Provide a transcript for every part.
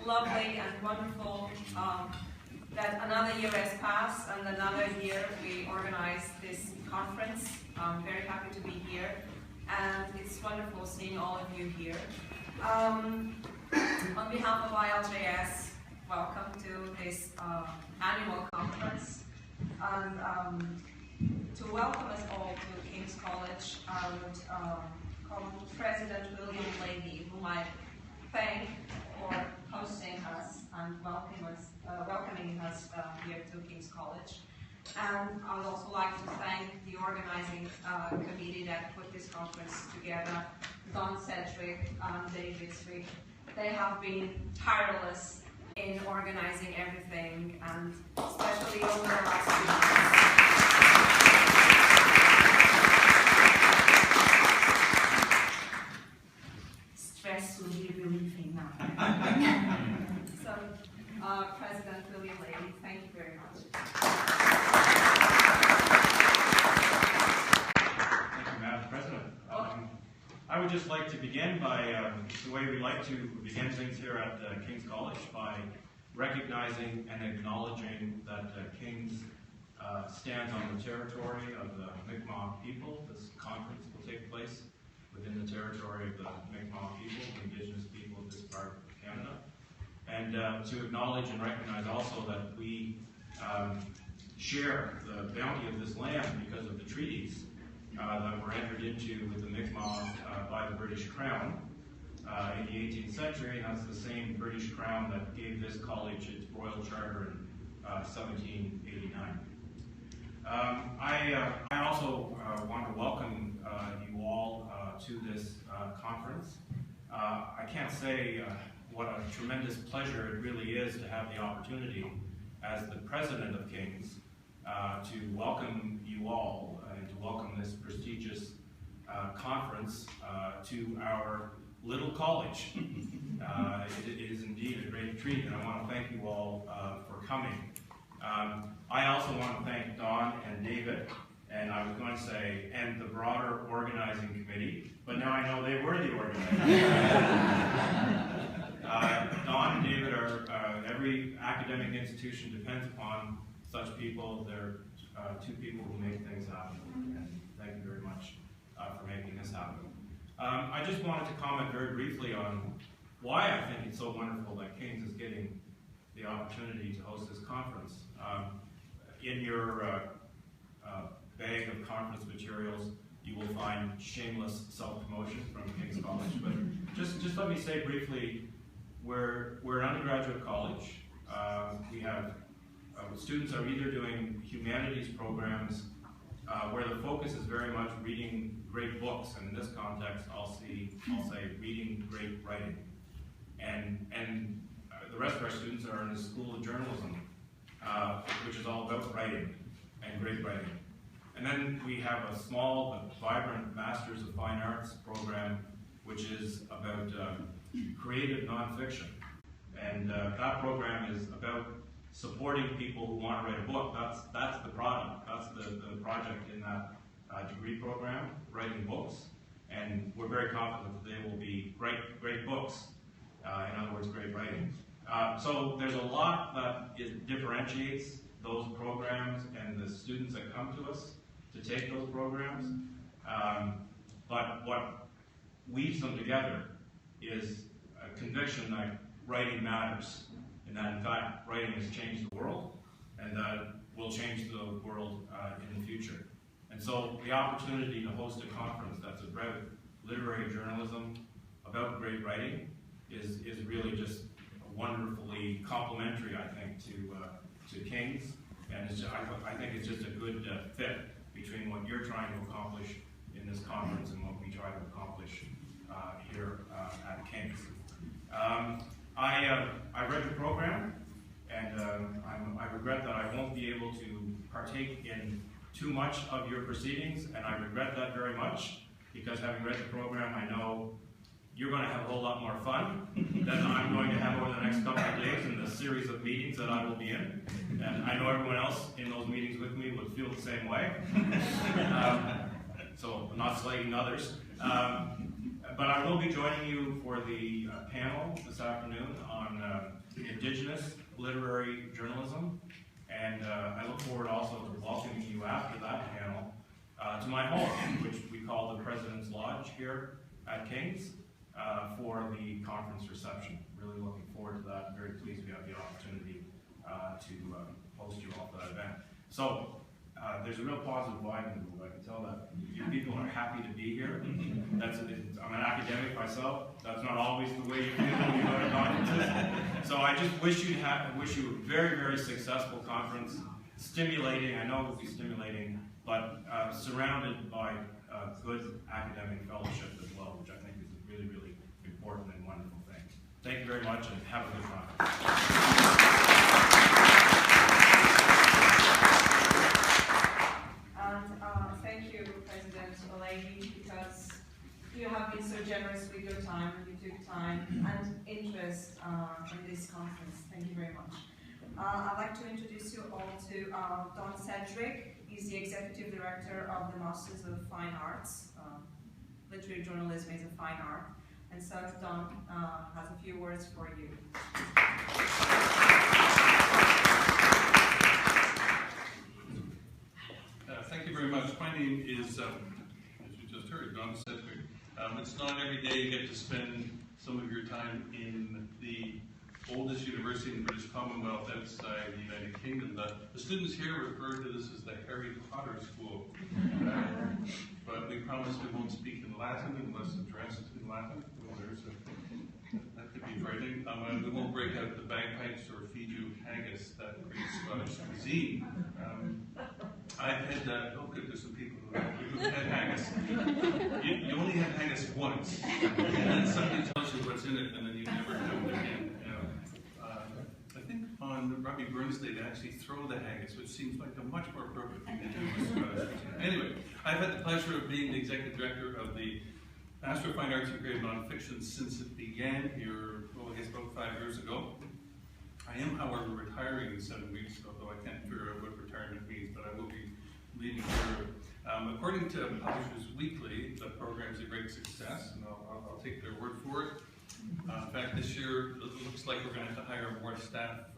lovely and wonderful that another year has passed and another year we organized this conference. I'm very happy to be here, and it's wonderful seeing all of you here. On behalf of IALJS, welcome to this annual conference, and to welcome us all to King's College, I would call President William Lahey, whom I thank for hosting us and welcoming us here to King's College. And I would also like to thank the organizing committee that put this conference together, Don Sedgwick and David Swick. They have been tireless in organizing everything, and especially over the last few months. Stress will be relieving now. So, President William Lahey, thank you very much. Thank you, Madam President. I would just like to begin by, the way we like to begin things here at King's College, by recognizing and acknowledging that King's stands on the territory of the Mi'kmaq people. This conference will take place within the territory of the Mi'kmaq people, the indigenous people of this part of Canada. And to acknowledge and recognize also that we share the bounty of this land because of the treaties that were entered into with the Mi'kmaq by the British Crown in the 18th century, and that's the same British Crown that gave this college its royal charter in 1789. I also want to welcome you all to this conference. I can't say what a tremendous pleasure it really is to have the opportunity as the president of King's to welcome you all and to welcome this prestigious conference to our little college. It is indeed a great treat, and I want to thank you all for coming. I also want to thank Don and David, and I was going to say, and the broader organizing committee, but now I know they were the organizing committee. Don and David are, every academic institution depends upon such people. They're two people who make things happen, and thank you very much for making this happen. I just wanted to comment very briefly on why I think it's so wonderful that King's is getting the opportunity to host this conference. In your bag of conference materials, you will find shameless self-promotion from King's College. But just let me say briefly, we're an undergraduate college. We have students are either doing humanities programs where the focus is very much reading great books, and in this context, I'll say reading great writing. And the rest of our students are in the School of Journalism, which is all about writing and great writing. And then we have a small but vibrant Masters of Fine Arts program, which is about creative nonfiction. And that program is about supporting people who want to write a book. That's the product. That's the project in that degree program, writing books. And we're very confident that they will be great books. In other words, great writing. So there's a lot that differentiates those programs and the students that come to us to take those programs. But what weaves them together is a conviction that writing matters, and that in fact writing has changed the world, and that will change the world in the future. And so the opportunity to host a conference that's about literary journalism, about great writing, is really just wonderfully complementary, I think, to King's, and I think it's just a good fit between what you're trying to accomplish in this conference and what we try to accomplish here at King's. I read the program, and I regret that I won't be able to partake in too much of your proceedings, and I regret that very much, because having read the program, I know you're going to have a whole lot more fun than I'm going to have over the next couple of days in the series of meetings that I will be in. And I know everyone else in those meetings with me would feel the same way. So I'm not slating others. But I will be joining you for the panel this afternoon on Indigenous literary journalism, and I look forward also to welcoming you after that panel to my home, which we call the President's Lodge here at King's, for the conference reception. Really looking forward to that. Very pleased we have the opportunity to host you all for that event. So there's a real positive vibe in the room. I can tell that you people are happy to be here. I'm an academic myself. That's not always the way you feel when you go to conferences. So I just wish you a very, very successful conference. Stimulating, I know it will be stimulating, but surrounded by good academic fellowship as well, which I think is a really, really important and wonderful thing. Thank you very much, and have a good conference. Thank you, President Lahey, because you have been so generous with your time. You took time and interest in this conference. Thank you very much. I'd like to introduce you all to Don Sedgwick. He's the Executive Director of the Masters of Fine Arts. Literary journalism is a fine art. And so Don has a few words for you. Thank you very much. My name is, as you just heard, Don Sedgwick. It's not every day you get to spend some of your time in the oldest university in the British Commonwealth outside the United Kingdom. The students here refer to this as the Harry Potter School. But we promise we won't speak in Latin unless addressed in Latin. That could be frightening. We won't break out the bagpipes or feed you haggis, that great Scottish cuisine. I've had, oh good, there's some people who've had haggis. You only have haggis once, and then somebody tells you what's in it, and then you never have it again. I think on Robbie Burns Day they actually throw the haggis, which seems like a much more appropriate thing to do with Scottish cuisine. Anyway, I've had the pleasure of being the executive director of the Master of Fine Arts in Creative Nonfiction since it began here, well, I guess about 5 years ago. I am, however, retiring in 7 weeks, although I can't figure out what retirement means, but I will be leaving here. According to Publishers Weekly, the program is a great success, and I'll take their word for it. In fact, this year, it looks like we're going to have to hire more staff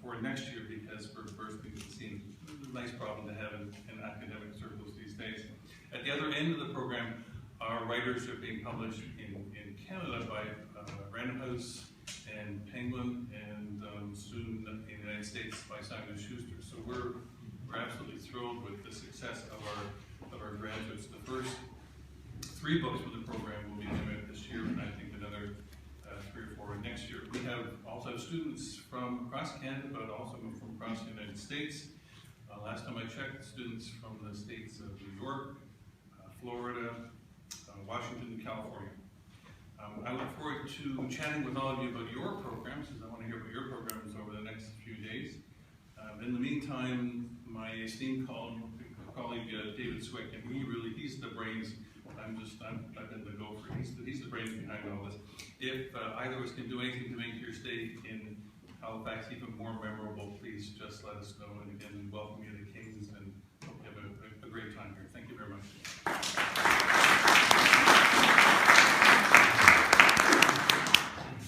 for next year because we're bursting at the seams. A nice problem to have in academic circles these days. At the other end of the program, our writers are being published in Canada by Random House and Penguin, and soon in the United States by Simon & Schuster. So we're absolutely thrilled with the success of our graduates. The first 3 books for the program will be coming out this year, and I think another 3 or 4 next year. We also have students from across Canada, but also from across the United States. Last time I checked, students from the states of New York, Florida, Washington, and California. I look forward to chatting with all of you about your programs, because I want to hear about your programs over the next few days. In the meantime, my esteemed colleague David Swick, and he's the brains. I've been the gopher. He's the brains behind all this. If either of us can do anything to make your stay in Halifax even more memorable, please just let us know. And again, welcome you to King's, and hope you have a great time here. Thank you very much.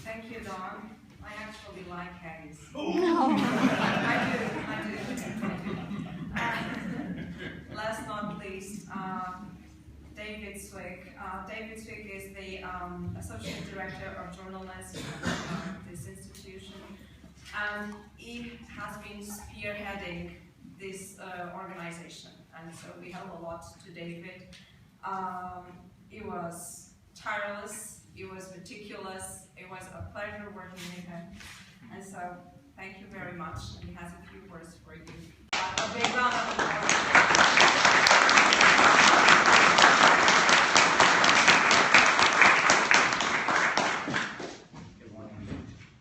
Thank you, Don. I actually like haggis. Oh. No. I do. Last but not least, David Swick. David Swick is the Associate Director of Journalism at this institution, and he has been spearheading this organization, and so we owe a lot to David. He was tireless, he was meticulous, it was a pleasure working with him, and so thank you very much, and he has a few words for you. A big round of applause.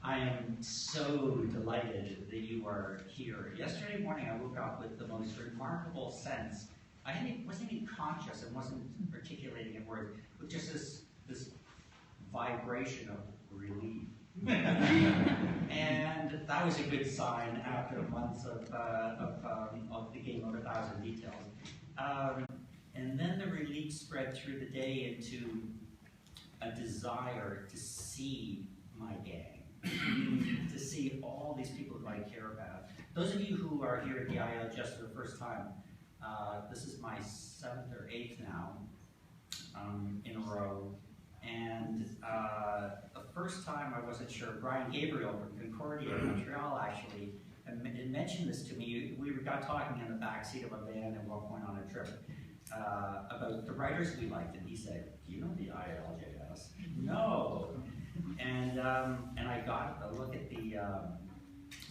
I am so delighted that you are here. Yesterday morning I woke up with the most remarkable sense. I wasn't even conscious and wasn't articulating in words, but just this vibration of relief. And that was a good sign after months of the game of 1,000 details. And then the relief spread through the day into a desire to see my gang, to see all these people who I care about. Those of you who are here at the IALJS for the first time, this is my 7th or 8th now in a row. And the first time I wasn't sure, Brian Gabriel from Concordia in Montreal actually had mentioned this to me. We got talking in the backseat of a van at one point on a trip about the writers we liked, and he said, "Do you know the IALJS?" No. And I got a look at the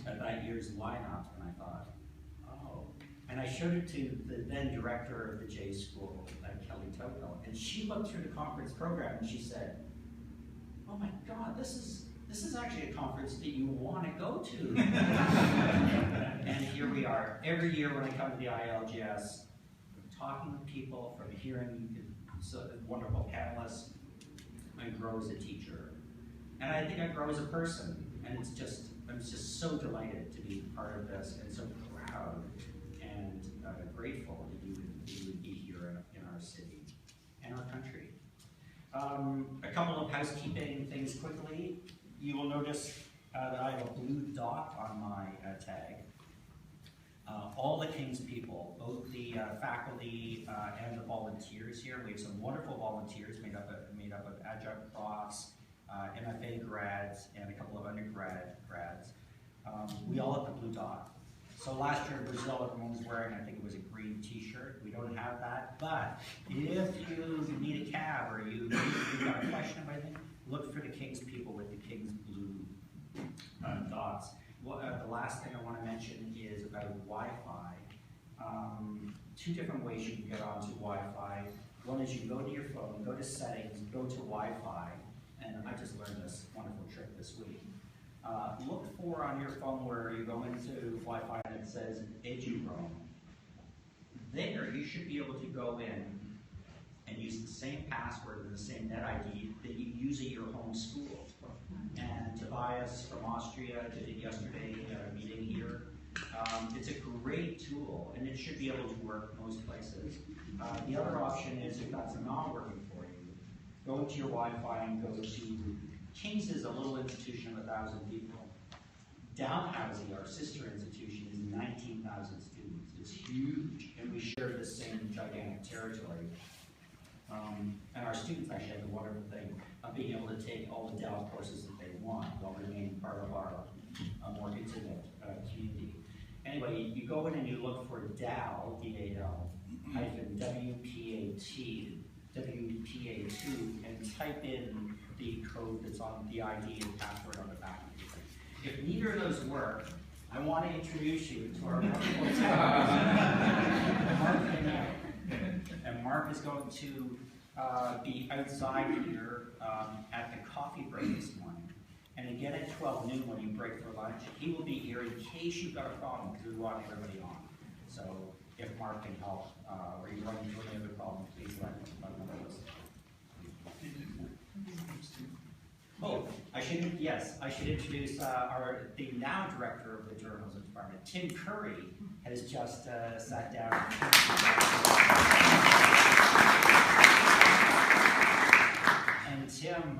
at that year's lineup, and I thought, oh. And I showed it to the then director of the J School, Kelly Tocqueville, and she looked through the conference program and she said, "Oh my God, this is actually a conference that you want to go to." And here we are. Every year when I come to the IALJS, talking with people, from hearing wonderful panelists, I grow as a teacher. And I think I grow as a person. And I'm just so delighted to be part of this, and so proud and grateful that you would be here in our city and our country. A couple of housekeeping things quickly. You will notice that I have a blue dot on my tag. All the King's people, both the faculty and the volunteers here. We have some wonderful volunteers made up of adjunct profs, MFA grads, and a couple of undergrad grads. We all have the blue dot. So last year in Brazil, everyone was wearing, I think it was a green t-shirt. We don't have that, but if you need a cab or you've got a question about anything, look for the King's people with the King's blue dots. The last thing I want to mention is about Wi-Fi. Two different ways you can get onto Wi-Fi. One is you go to your phone, go to settings, go to Wi-Fi, and I just learned this wonderful trick this week. Look for on your phone where you go into Wi-Fi and it says EduRoam. There you should be able to go in and use the same password and the same net ID that you use at your home school. And Tobias from Austria did it yesterday at a meeting here. It's a great tool, and it should be able to work most places. The other option is, if that's not working for you, go into your Wi-Fi and go to King's is a little institution of 1,000 people. Dalhousie, our sister institution, is 19,000 students. It's huge, and we share the same gigantic territory. And our students actually have the wonderful thing of being able to take all the Dal courses that they want while remaining part of our more intimate community. Anyway, you go in and you look for DAL, D-A-L, hyphen WPA2, and type in the code that's on the ID and password on the back of the thing. If neither of those work, I want to introduce you to our wonderful Mark. And Mark is going to be outside here at the coffee break this morning. And again at 12 noon when you break for lunch, he will be here in case you've got a problem, because we want everybody on. So if Mark can help, or you run into any other problem, please let me know. Oh, I should introduce the now director of the journalism department, Tim Curry, has just sat down. And Tim,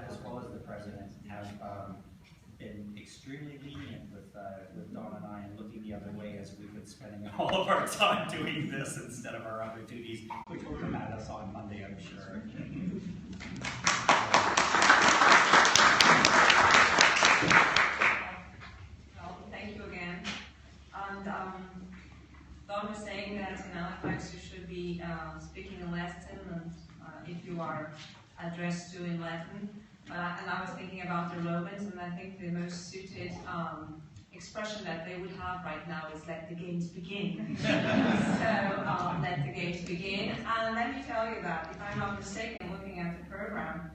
as well as the president, have been extremely lenient with Dawn and I, and looking the other way as we've been spending all of our time doing this instead of our other duties, which will come at us on Monday, I'm sure. Well, thank you again. And Dawn was saying that in Halifax you should be speaking in Latin, and if you are addressed to in Latin. And I was thinking about the Romans, and I think the most suited expression that they would have right now is "let the games begin." So let the games begin. And let me tell you that, if I'm not mistaken, looking at the program,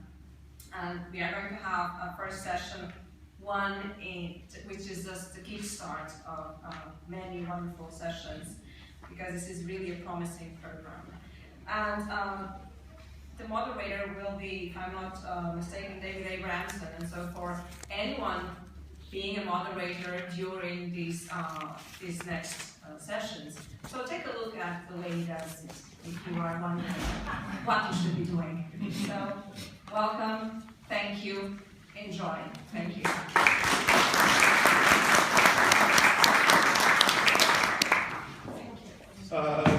we are going to have a first session, which is just the kickstart of many wonderful sessions, because this is really a promising program. And the moderator will be, if I'm not mistaken, David Abramson. And so for anyone being a moderator during these next sessions, so take a look at the way he does it, if you are wondering what you should be doing. So welcome, thank you, enjoy. Thank you. Thank you.